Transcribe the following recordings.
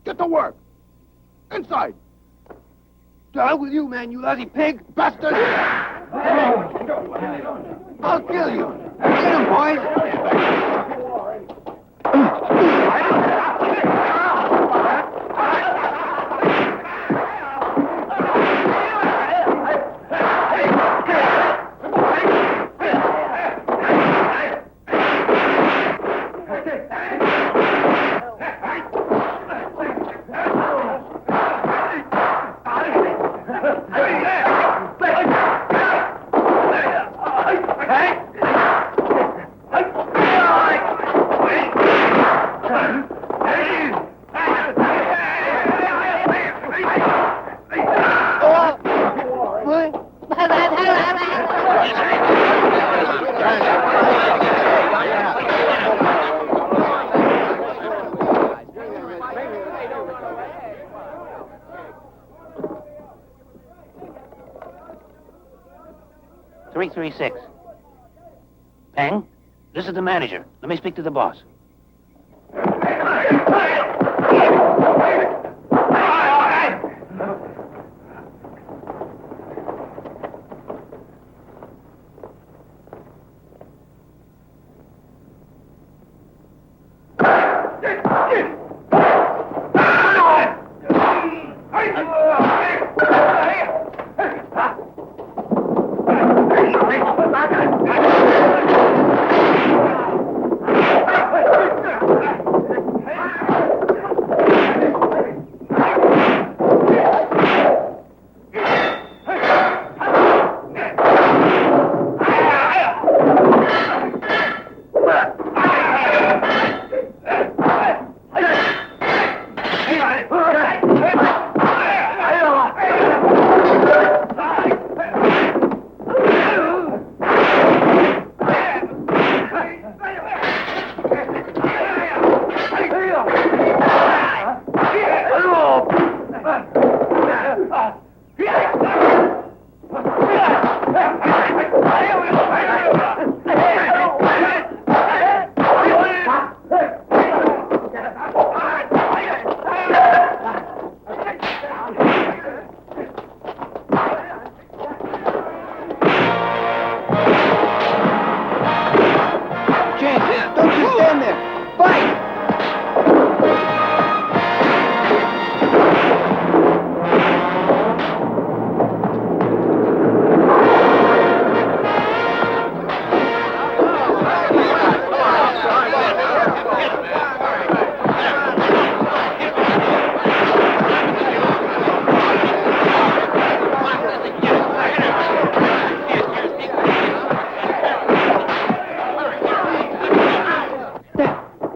Get to work. Inside. To hell with you, man, you lousy pig. Bastard. I'll kill you. Get him, boys. Peng, this is the manager. Let me speak to the boss.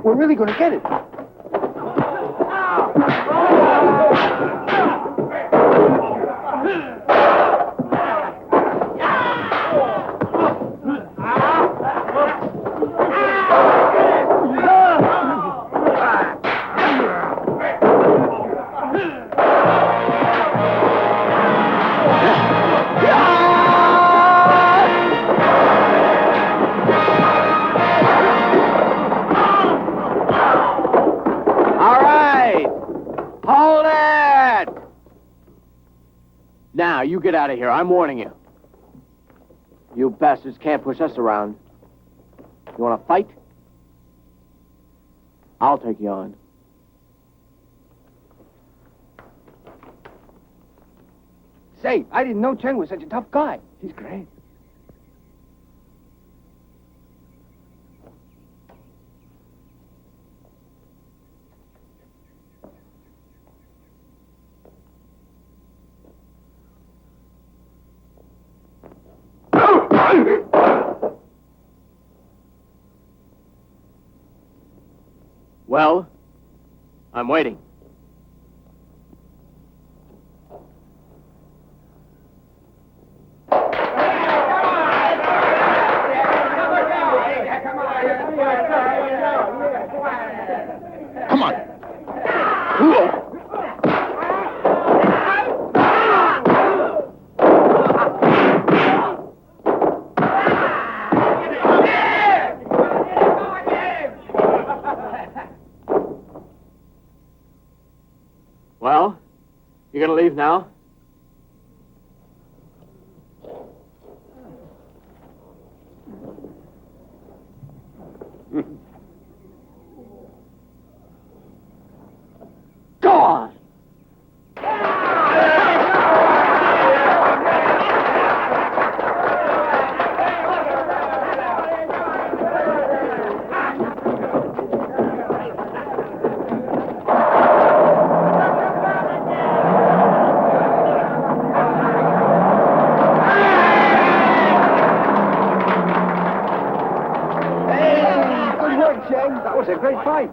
We're really going to get it. Now, you get out of here. I'm warning you. You bastards can't push us around. You want to fight? I'll take you on. Say, I didn't know Chen was such a tough guy. He's great. Well, I'm waiting. Come on. Well, you gonna leave now? Go on! Hey, good work, Chang. That was a great fight.